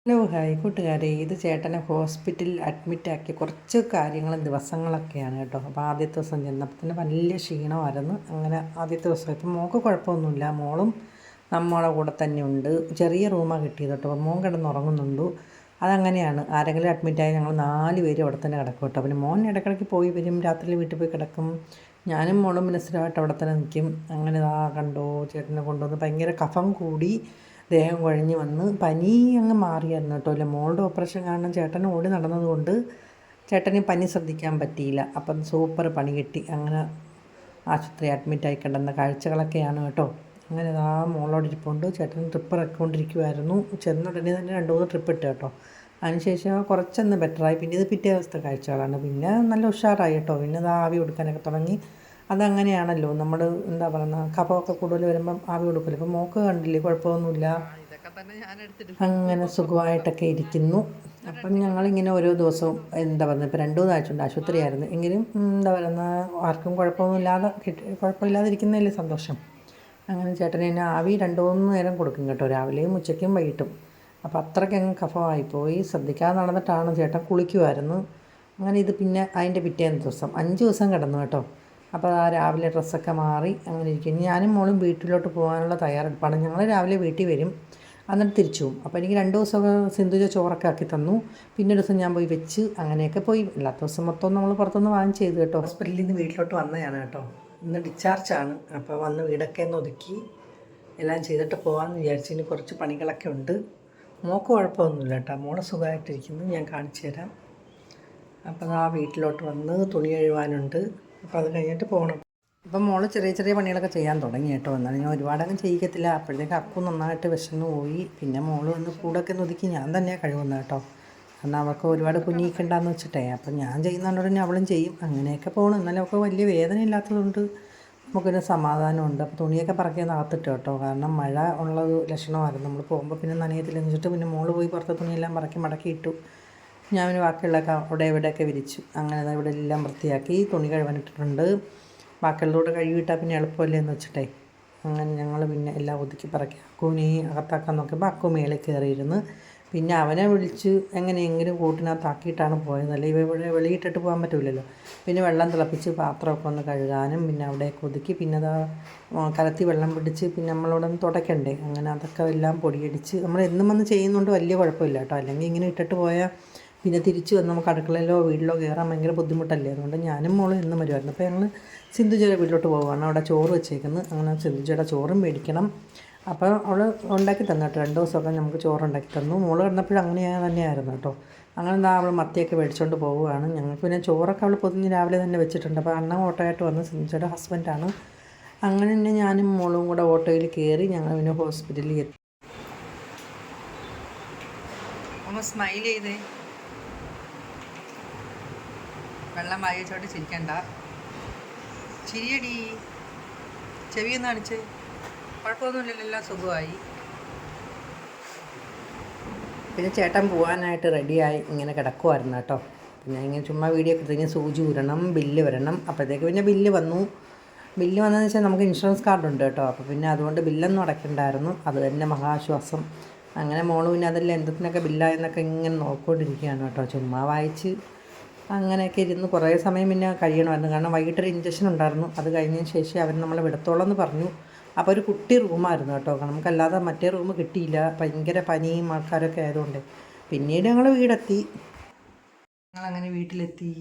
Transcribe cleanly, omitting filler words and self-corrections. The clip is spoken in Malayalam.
ഹലോ ഹായ് കൂട്ടുകാരെ, ഇത് ചേട്ടനെ ഹോസ്പിറ്റലിൽ അഡ്മിറ്റാക്കിയ കുറച്ച് കാര്യങ്ങളും ദിവസങ്ങളൊക്കെയാണ് കേട്ടോ. അപ്പോൾ ആദ്യത്തെ ദിവസം ചെന്നപ്പോൾ തന്നെ വലിയ ക്ഷീണമായിരുന്നു. അങ്ങനെ ആദ്യത്തെ ദിവസം ഇപ്പം മോൾക്ക് കുഴപ്പമൊന്നുമില്ല, മോളും നമ്മളെ കൂടെ തന്നെ ഉണ്ട്. ചെറിയ റൂമാണ് കിട്ടിയത് കേട്ടോ. മോൻ കിടന്നുറങ്ങുന്നുണ്ട്. അതങ്ങനെയാണ്, ആരെങ്കിലും അഡ്മിറ്റായി ഞങ്ങൾ 4 പേര് അവിടെ തന്നെ കിടക്കും കേട്ടോ. പിന്നെ മോൻ ഇടയ്ക്കിടയ്ക്ക് പോയി വരും, രാത്രി വീട്ടിൽ പോയി കിടക്കും. ഞാനും മോളും പിന്നെ സ്ഥിരമായിട്ട് അവിടെ തന്നെ നിൽക്കും. അങ്ങനെ കണ്ടോ ചേട്ടനെ കൊണ്ടുവന്ന് ഭയങ്കര കഫം കൂടി ദേഹം കുഴഞ്ഞ് വന്ന് പനി അങ്ങ് മാറിയായിരുന്നു കേട്ടോ. അല്ല മോളുടെ ഓപ്പറേഷൻ കാരണം ചേട്ടൻ ഓടി നടന്നതുകൊണ്ട് ചേട്ടന് പനി ശ്രദ്ധിക്കാൻ പറ്റിയില്ല. അപ്പം സൂപ്പർ പണി കിട്ടി. അങ്ങനെ ആശുപത്രി അഡ്മിറ്റായി കിടന്ന കാഴ്ചകളൊക്കെയാണ് കേട്ടോ. അങ്ങനെ മോളോട് ഇരിപ്പുണ്ട്. ചേട്ടൻ ട്രിപ്പ് ഇറക്കിക്കൊണ്ടിരിക്കുമായിരുന്നു. ചെന്നുടനെ തന്നെ 2-3 ട്രിപ്പ് ഇട്ട് കേട്ടോ. അതിനുശേഷം കുറച്ചൊന്ന് ബെറ്ററായി. പിന്നെ ഇത് പിറ്റേ ദിവസത്തെ കാഴ്ചകളാണ്. പിന്നെ നല്ല ഉഷാറായി കേട്ടോ. പിന്നെ ആവി കൊടുക്കാനൊക്കെ തുടങ്ങി. അതങ്ങനെയാണല്ലോ, നമ്മൾ എന്താ പറയുക, കഫമൊക്കെ കൂടുതൽ വരുമ്പം ആവി കൊടുക്കില്ല. ഇപ്പം മോൾക്ക് കണ്ടില്ലേ, കുഴപ്പമൊന്നുമില്ല, അങ്ങനെ സുഖമായിട്ടൊക്കെ ഇരിക്കുന്നു. അപ്പം ഞങ്ങളിങ്ങനെ ഓരോ ദിവസവും എന്താ പറയുന്നത്, ഇപ്പോൾ 2-3 ആഴ്ച കൊണ്ട് ആശുപത്രിയായിരുന്നു എങ്കിലും എന്താ പറയുന്ന ആർക്കും കുഴപ്പമില്ലാതിരിക്കുന്നതിൽ സന്തോഷം. അങ്ങനെ ചേട്ടന് തന്നെ ആവി 2-3 നേരം കൊടുക്കും കേട്ടോ, രാവിലെയും ഉച്ചയ്ക്കും വൈകിട്ടും. അപ്പോൾ അത്രയ്ക്കങ്ങ് കഫമായിപ്പോയി. ശ്രദ്ധിക്കാതെ നടന്നിട്ടാണ്. ചേട്ടൻ കുളിക്കുമായിരുന്നു. അങ്ങനെ ഇത് പിന്നെ അതിൻ്റെ പിറ്റേന്ന് ദിവസം 5 ദിവസം കിടന്നു കേട്ടോ. അപ്പോൾ രാവിലെ ഡ്രസ്സൊക്കെ മാറി അങ്ങനെ ഇരിക്കും. ഞാനും മോളും വീട്ടിലോട്ട് പോകാനുള്ള തയ്യാറെടുപ്പാണ്. ഞങ്ങൾ രാവിലെ വീട്ടിൽ വരും, എന്നിട്ട് തിരിച്ചു പോകും. അപ്പോൾ എനിക്ക് 2 ദിവസമൊക്കെ സിന്ധുജ ചോറൊക്കെ ആക്കി തന്നു. പിന്നെ ഒരു ദിവസം ഞാൻ പോയി വെച്ച് അങ്ങനെയൊക്കെ പോയി. എല്ലാ ദിവസം മൊത്തം നമ്മൾ പുറത്തുനിന്ന് വാങ്ങിച്ച് ചെയ്തു കേട്ടോ. ഹോസ്പിറ്റലിൽ നിന്ന് വീട്ടിലോട്ട് വന്നതാണ് കേട്ടോ. ഇന്ന് ഡിസ്ചാർജാണ്. അപ്പോൾ വന്ന് വീടൊക്കെ ഒന്ന് ഒതുക്കി എല്ലാം ചെയ്തിട്ട് പോകാമെന്ന് വിചാരിച്ചു. ഇനി കുറച്ച് പണികളൊക്കെ ഉണ്ട്. മോൾക്ക് കുഴപ്പമൊന്നുമില്ല കേട്ടോ, മോളെ സുഖമായിട്ടിരിക്കുന്നു. ഞാൻ കാണിച്ചു തരാം. അപ്പോൾ വീട്ടിലോട്ട് വന്ന് തുണി കഴുകാനുണ്ട്. അപ്പോൾ അത് കഴിഞ്ഞിട്ട് പോകണം. അപ്പം മോള് ചെറിയ ചെറിയ പണികളൊക്കെ ചെയ്യാൻ തുടങ്ങി കേട്ടോ. എന്നാലും ഞാൻ ഒരുപാടങ്ങ് ചെയ്യിക്കത്തില്ല. അപ്പോഴത്തേക്ക് അക്കു നന്നായിട്ട് വിശന്ന് പോയി. പിന്നെ മോള് വന്ന് കൂടൊക്കെ ഒതുക്കി ഞാൻ തന്നെയാണ് കഴുകുന്നത് കേട്ടോ. കാരണം അവൾക്ക് ഒരുപാട് കുഞ്ഞിക്കണ്ടെന്ന് വെച്ചിട്ടേ. അപ്പം ഞാൻ ചെയ്യുന്നതുകൊണ്ട് തന്നെ അവളും ചെയ്യും. അങ്ങനെയൊക്കെ പോകണം. എന്നാലും അവൾക്ക് വലിയ വേദന ഇല്ലാത്തതുകൊണ്ട് നമുക്കൊരു സമാധാനമുണ്ട്. അപ്പോൾ തുണിയൊക്കെ പറക്കിയൊന്ന് അകത്തിട്ട് കേട്ടോ. കാരണം മഴ ഉള്ളത് ലക്ഷണമായിരുന്നു. നമ്മൾ പോകുമ്പോൾ പിന്നെ നനയത്തില്ലെന്ന് വെച്ചിട്ട് പിന്നെ മോള് പോയി പുറത്തെ തുണിയെല്ലാം പറക്കി മടക്കിയിട്ടു. ഞാൻ പിന്നെ ബാക്കിയുള്ളതൊക്കെ അവിടെ ഇവിടെയൊക്കെ വിരിച്ചു. അങ്ങനെ ഇവിടെ എല്ലാം വൃത്തിയാക്കി തുണി കഴുകാനിട്ടിട്ടുണ്ട്. ബാക്കിയുള്ളതോടെ കഴുകിയിട്ടാൽ പിന്നെ എളുപ്പമല്ലേ എന്ന് വെച്ചിട്ടേ. അങ്ങനെ ഞങ്ങൾ പിന്നെ എല്ലാം ഒതുക്കി പറക്കി അക്കുവിനെ അകത്താക്കാൻ നോക്കിയപ്പോൾ അക്കു മേളിൽ കയറിയിരുന്ന്. പിന്നെ അവനെ വിളിച്ച് എങ്ങനെയെങ്കിലും കൂട്ടിനകത്താക്കിയിട്ടാണ് പോയത്. അല്ലെങ്കിൽ ഇവിടെ വെളിയിട്ടിട്ട് പോകാൻ പറ്റില്ലല്ലോ. പിന്നെ വെള്ളം തിളപ്പിച്ച് പാത്രമൊക്കെ ഒന്ന് കഴുകാനും പിന്നെ അവിടെയൊക്കെ ഒതുക്കി. പിന്നെ കലത്തി വെള്ളം പിടിച്ച് പിന്നെ നമ്മളവിടെ ഒന്ന് തുടയ്ക്കണ്ടേ. അങ്ങനെ അതൊക്കെ എല്ലാം പൊടിയടിച്ച് നമ്മൾ എന്നും വന്ന് ചെയ്യുന്നതുകൊണ്ട് വലിയ കുഴപ്പമില്ല കേട്ടോ. അല്ലെങ്കിൽ ഇങ്ങനെ ഇട്ടിട്ട് പോയാൽ പിന്നെ തിരിച്ച് വന്ന് നമുക്ക് അടുക്കളയിലോ വീട്ടിലോ കയറാൻ ഭയങ്കര ബുദ്ധിമുട്ടല്ലേ. അതുകൊണ്ട് ഞാനും മോളും എന്നും വരുമായിരുന്നു. അപ്പോൾ ഞങ്ങൾ സിന്ധുജയുടെ വീട്ടിലോട്ട് പോവുകയാണ്. അവിടെ ചോറ് വെച്ചേക്കുന്നത്. അങ്ങനെ സിന്ധുജയുടെ ചോറും മേടിക്കണം. അപ്പോൾ അവൾ ഉണ്ടാക്കി തന്നു കേട്ടോ. 2 ദിവസമൊക്കെ നമുക്ക് ചോറുണ്ടാക്കി തന്നു. മോള് കിടന്നപ്പോഴും അങ്ങനെ തന്നെയായിരുന്നു കേട്ടോ. അങ്ങനെ അവൾ മത്തിയൊക്കെ മേടിച്ചുകൊണ്ട് പോവുകയാണ്. ഞങ്ങൾക്ക് പിന്നെ ചോറൊക്കെ അവൾ പൊതിഞ്ഞ് രാവിലെ തന്നെ വെച്ചിട്ടുണ്ട്. അപ്പോൾ അണ്ണൻ ഓട്ടോയായിട്ട് വന്ന് സിന്ധുജയുടെ ഹസ്ബൻഡാണ്. അങ്ങനെ തന്നെ ഞാനും മോളും കൂടെ ഓട്ടോയിൽ കയറി ഞങ്ങൾ പിന്നെ ഹോസ്പിറ്റലിൽ എത്തി. ഒന്ന് സ്മൈൽ ചെയ്തേ, വെള്ളം വായിച്ചോട്ട് ചിരിക്കണ്ട, ചിരിയടി, ചെവിയൊന്ന് അടിച്ച്. കുഴപ്പമൊന്നുമില്ലല്ലോ, എല്ലാം സുഖമായി. പിന്നെ ചേട്ടൻ പോകാനായിട്ട് റെഡിയായി ഇങ്ങനെ കിടക്കുമായിരുന്നു കേട്ടോ. പിന്നെ ഇങ്ങനെ ചുമ്മാ വീഡിയോ ഒക്കെ എടുത്ത് സൂചി ഊരണം, ബില്ല് വരണം. അപ്പോഴത്തേക്ക് പിന്നെ ബില്ല് വന്നതെന്ന് വെച്ചാൽ നമുക്ക് ഇൻഷുറൻസ് കാർഡുണ്ട് കേട്ടോ. അപ്പോൾ പിന്നെ അതുകൊണ്ട് ബില്ലൊന്നും അടയ്ക്കണ്ടായിരുന്നു. അത് തന്നെ മഹാശ്വാസം. അങ്ങനെ മോള് പിന്നെ അതെല്ലാം എന്തൊക്കെ ബില്ലായെന്നൊക്കെ ഇങ്ങനെ നോക്കിക്കൊണ്ടിരിക്കുകയാണ് കേട്ടോ. ചുമ്മാ വായിച്ച് അങ്ങനെയൊക്കെ ഇരുന്ന് കുറേ സമയം പിന്നെ കഴിയണമായിരുന്നു. കാരണം വൈകിട്ടൊരു ഇഞ്ചക്ഷൻ ഉണ്ടായിരുന്നു. അത് കഴിഞ്ഞതിന് ശേഷം അവർ നമ്മളെ വിടത്തോളം എന്ന് പറഞ്ഞു. അപ്പോൾ ഒരു കുട്ടി റൂമായിരുന്നു കേട്ടോ. നമുക്കല്ലാതെ മറ്റേ റൂം കിട്ടിയില്ല. ഭയങ്കര പനിയും ആൾക്കാരൊക്കെ ആയതുകൊണ്ട് പിന്നീട് ഞങ്ങൾ വീടെത്തി. ഞങ്ങളങ്ങനെ വീട്ടിലെത്തി.